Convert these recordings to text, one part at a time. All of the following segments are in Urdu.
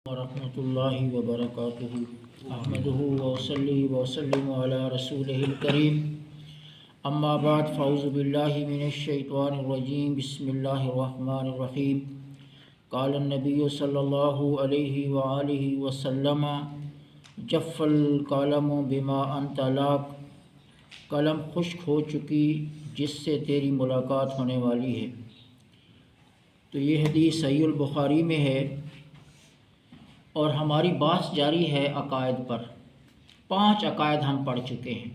ورحمۃ اللہ وبرکاتہ احمدہ وصلی وسلم علی رسولہ الکریم اما بعد فاعوذ باللہ من الشیطان الرجیم بسم اللہ الرحمن الرحیم قال النبی صلی اللہ علیہ وآلہ وسلم جف القلم بما انت لاق، قلم خشک ہو چکی جس سے تیری ملاقات ہونے والی ہے۔ تو یہ حدیث صحیح البخاری میں ہے اور ہماری بحث جاری ہے عقائد پر۔ 5 عقائد ہم پڑھ چکے ہیں: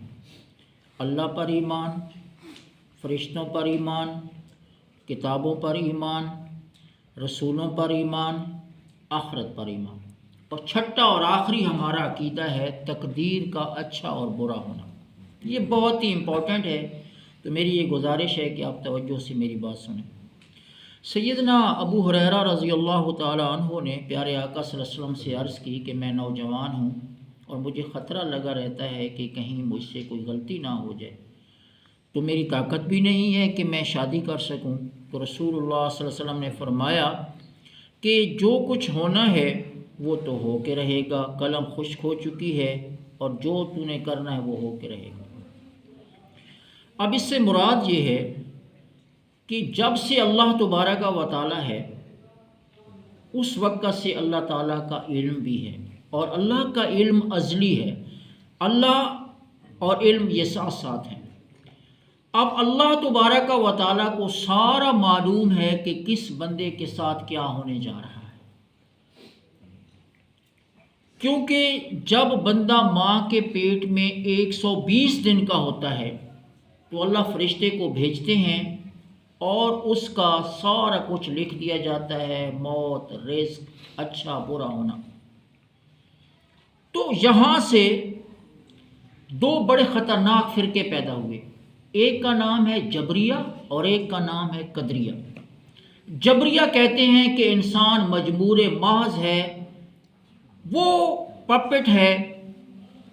اللہ پر ایمان، فرشتوں پر ایمان، کتابوں پر ایمان، رسولوں پر ایمان، آخرت پر ایمان، اور چھٹا اور آخری ہمارا عقیدہ ہے تقدیر کا اچھا اور برا ہونا۔ یہ بہت ہی امپورٹنٹ ہے، تو میری یہ گزارش ہے کہ آپ توجہ سے میری بات سنیں۔ سیدنا ابو ہریرہ رضی اللہ تعالی عنہ نے پیارے آقا صلی اللہ علیہ وسلم سے عرض کی کہ میں نوجوان ہوں اور مجھے خطرہ لگا رہتا ہے کہ کہیں مجھ سے کوئی غلطی نہ ہو جائے، تو میری طاقت بھی نہیں ہے کہ میں شادی کر سکوں۔ تو رسول اللہ صلی اللہ علیہ وسلم نے فرمایا کہ جو کچھ ہونا ہے وہ تو ہو کے رہے گا، قلم خشک ہو چکی ہے اور جو تو نے کرنا ہے وہ ہو کے رہے گا۔ اب اس سے مراد یہ ہے کہ جب سے اللہ تبارک و تعالیٰ ہے اس وقت سے اللہ تعالیٰ کا علم بھی ہے، اور اللہ کا علم ازلی ہے۔ اللہ اور علم یہ ساتھ ساتھ ہیں۔ اب اللہ تبارک و تعالیٰ کو سارا معلوم ہے کہ کس بندے کے ساتھ کیا ہونے جا رہا ہے، کیونکہ جب بندہ ماں کے پیٹ میں 120 دن کا ہوتا ہے تو اللہ فرشتے کو بھیجتے ہیں اور اس کا سارا کچھ لکھ دیا جاتا ہے، موت، رزق، اچھا برا ہونا۔ تو یہاں سے 2 بڑے خطرناک فرقے پیدا ہوئے، ایک کا نام ہے جبریہ اور ایک کا نام ہے قدریہ۔ جبریہ کہتے ہیں کہ انسان مجبور محض ہے، وہ پپٹ ہے،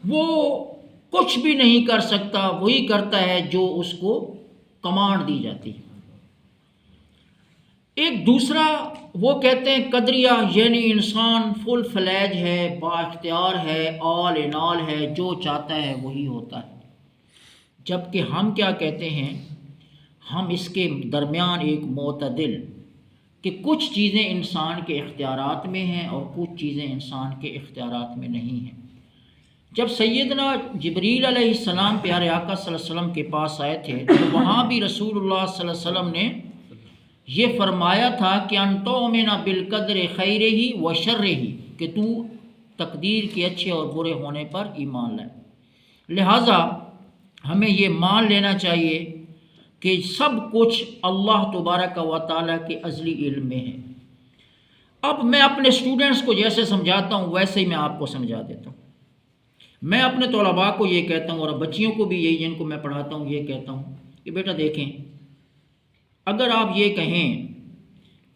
وہ کچھ بھی نہیں کر سکتا، وہی کرتا ہے جو اس کو کمانڈ دی جاتی ہے۔ ایک دوسرا وہ کہتے ہیں قدریہ، یعنی انسان فل فلیج ہے، با اختیار ہے، آل ان آل ہے، جو چاہتا ہے وہی ہوتا ہے۔ جبکہ ہم کیا کہتے ہیں، ہم اس کے درمیان ایک معتدل، کہ کچھ چیزیں انسان کے اختیارات میں ہیں اور کچھ چیزیں انسان کے اختیارات میں نہیں ہیں۔ جب سیدنا جبریل علیہ السلام پیارے آقا صلی اللہ علیہ وسلم کے پاس آئے تھے تو وہاں بھی رسول اللہ صلی اللہ علیہ وسلم نے یہ فرمایا تھا کہ ان تؤمن بالقدر خیرہ وشرہ، کہ تو تقدیر کے اچھے اور برے ہونے پر ایمان لائے۔ لہٰذا ہمیں یہ مان لینا چاہیے کہ سب کچھ اللہ تبارک و تعالیٰ کے ازلی علم میں ہے۔ اب میں اپنے اسٹوڈنٹس کو جیسے سمجھاتا ہوں ویسے ہی میں آپ کو سمجھا دیتا ہوں۔ میں اپنے طلباء کو یہ کہتا ہوں اور بچیوں کو بھی یہی، جن کو میں پڑھاتا ہوں، یہ کہتا ہوں کہ بیٹا دیکھیں، اگر آپ یہ کہیں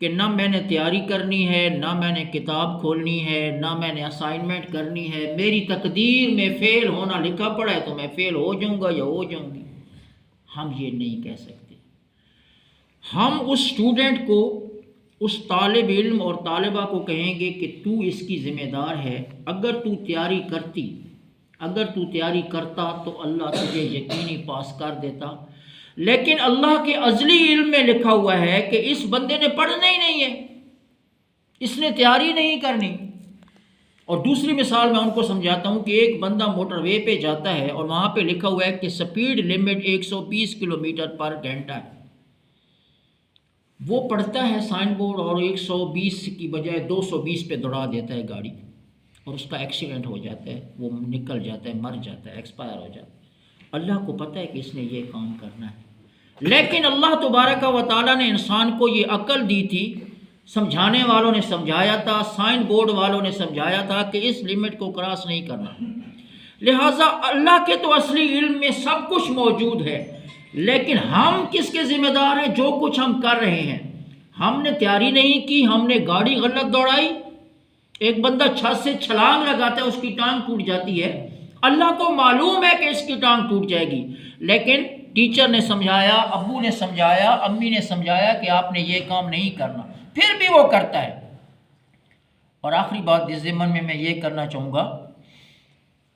کہ نہ میں نے تیاری کرنی ہے، نہ میں نے کتاب کھولنی ہے، نہ میں نے اسائنمنٹ کرنی ہے، میری تقدیر میں فیل ہونا لکھا پڑا ہے تو میں فیل ہو جاؤں گا یا ہو جاؤں گی، ہم یہ نہیں کہہ سکتے۔ ہم اس اسٹوڈنٹ کو، اس طالب علم اور طالبہ کو کہیں گے کہ تو اس کی ذمہ دار ہے، اگر تو تیاری کرتی، اگر تو تیاری کرتا تو اللہ تجھے یقینی پاس کر دیتا، لیکن اللہ کے ازلی علم میں لکھا ہوا ہے کہ اس بندے نے پڑھنا ہی نہیں ہے، اس نے تیاری نہیں کرنی۔ اور دوسری مثال میں ان کو سمجھاتا ہوں کہ ایک بندہ موٹر وے پہ جاتا ہے اور وہاں پہ لکھا ہوا ہے کہ سپیڈ لمٹ 120 کلومیٹر پر گھنٹہ ہے، وہ پڑھتا ہے سائن بورڈ اور 120 کی بجائے 220 پہ دوڑا دیتا ہے گاڑی، اور اس کا ایکسیڈنٹ ہو جاتا ہے، وہ نکل جاتا ہے، مر جاتا ہے، ایکسپائر ہو جاتا ہے۔ اللہ کو پتہ ہے کہ اس نے یہ کام کرنا ہے، لیکن اللہ تبارک و تعالیٰ نے انسان کو یہ عقل دی تھی، سمجھانے والوں نے سمجھایا تھا، سائن بورڈ والوں نے سمجھایا تھا کہ اس لمٹ کو کراس نہیں کرنا۔ لہٰذا اللہ کے تو اصلی علم میں سب کچھ موجود ہے، لیکن ہم کس کے ذمہ دار ہیں؟ جو کچھ ہم کر رہے ہیں، ہم نے تیاری نہیں کی، ہم نے گاڑی غلط دوڑائی۔ ایک بندہ چھت سے چھلانگ لگاتا ہے، اس کی ٹانگ ٹوٹ جاتی ہے، اللہ کو معلوم ہے کہ اس کی ٹانگ ٹوٹ جائے گی، لیکن ٹیچر نے سمجھایا، ابو نے سمجھایا، امی نے سمجھایا کہ آپ نے یہ کام نہیں کرنا، پھر بھی وہ کرتا ہے۔ اور آخری بات اس ضمن میں یہ کرنا چاہوں گا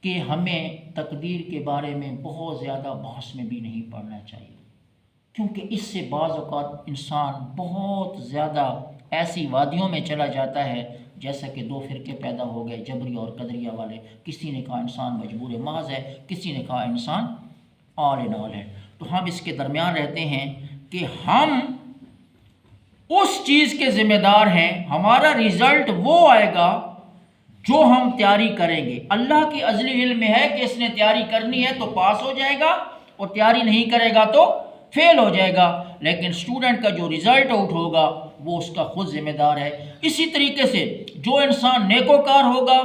کہ ہمیں تقدیر کے بارے میں بہت زیادہ بحث میں بھی نہیں پڑنا چاہیے، کیونکہ اس سے بعض اوقات انسان بہت زیادہ ایسی وادیوں میں چلا جاتا ہے، جیسا کہ دو فرقے پیدا ہو گئے، جبری اور قدریہ والے۔ کسی نے کہا انسان مجبور محض ہے، کسی نے کہا انسان آل ان آل ہے۔ تو ہم اس کے درمیان رہتے ہیں کہ ہم اس چیز کے ذمہ دار ہیں، ہمارا رزلٹ وہ آئے گا جو ہم تیاری کریں گے۔ اللہ کی ازلی علم میں ہے کہ اس نے تیاری کرنی ہے تو پاس ہو جائے گا، اور تیاری نہیں کرے گا تو فیل ہو جائے گا، لیکن اسٹوڈنٹ کا جو رزلٹ آؤٹ ہوگا وہ اس کا خود ذمہ دار ہے۔ اسی طریقے سے جو انسان نیکوکار ہوگا،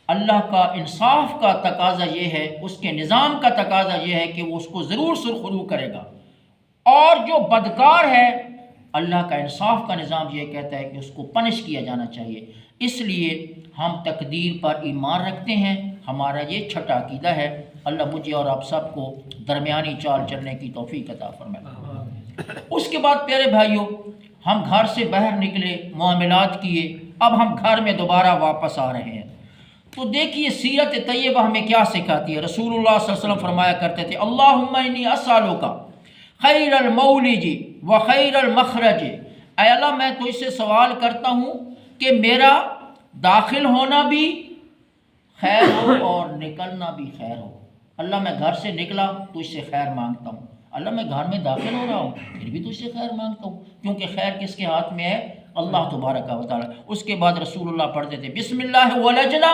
اللہ کا انصاف کا تقاضا یہ ہے، اس کے نظام کا تقاضا یہ ہے کہ وہ اس کو ضرور سرخرو کرے گا، اور جو بدکار ہے اللہ کا انصاف کا نظام یہ کہتا ہے کہ اس کو پنش کیا جانا چاہیے۔ اس لیے ہم تقدیر پر ایمان رکھتے ہیں، ہمارا یہ چھٹا عقیدہ ہے۔ اللہ مجھے اور آپ سب کو درمیانی چال چلنے کی توفیق عطا فرمائے۔ اس کے بعد پیارے بھائیوں، ہم گھر سے باہر نکلے، معاملات کیے، اب ہم گھر میں دوبارہ واپس آ رہے ہیں۔ تو دیکھیے سیرت طیبہ ہمیں کیا سکھاتی ہے۔ رسول اللہ صلی اللہ علیہ وسلم فرمایا کرتے تھے، اللہم انی اسألک خیر المولج و خیر المخرج، اے اللہ میں تو اس سے سوال کرتا ہوں کہ میرا داخل ہونا بھی خیر ہو اور نکلنا بھی خیر ہو۔ اللہ میں گھر سے نکلا تو اس سے خیر مانگتا ہوں، اللہ میں گھر میں داخل ہو رہا ہوں پھر بھی تو اس سے خیر مانگتا ہوں، کیونکہ خیر کس کے ہاتھ میں ہے؟ اللہ تبارک و تعالی۔ اس کے بعد رسول اللہ پڑھتے تھے بسم اللہ ولجنا،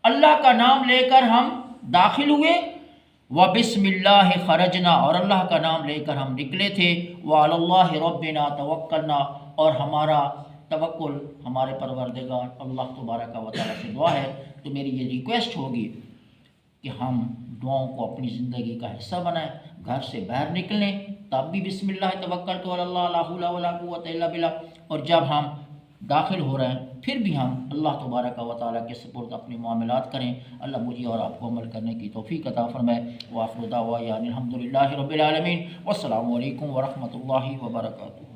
اللہ کا نام لے کر ہم داخل ہوئے، وبسم اللہ خرجنا، اور اللہ کا نام لے کر ہم نکلے تھے، وعلی اللہ ربنا توکلنا، اور ہمارا توکل ہمارے پروردگار اللہ تبارک و تعالی سے دعا ہے۔ تو میری یہ ریکویسٹ ہوگی کہ ہم دعاؤں کو اپنی زندگی کا حصہ بنائیں، گھر سے باہر نکلیں تب بھی بسم اللہ توکلت علی اللہ لا حول ولا قوۃ الا باللہ، اور جب ہم داخل ہو رہے ہیں پھر بھی ہم اللہ تبارک و تعالیٰ کے سپرد اپنے معاملات کریں۔ اللہ مجھے اور آپ کو عمل کرنے کی توفیق عطا فرمائے۔ وآخر دعوانا الحمد للہ رب العالمین، والسلام علیکم ورحمۃ اللہ وبرکاتہ۔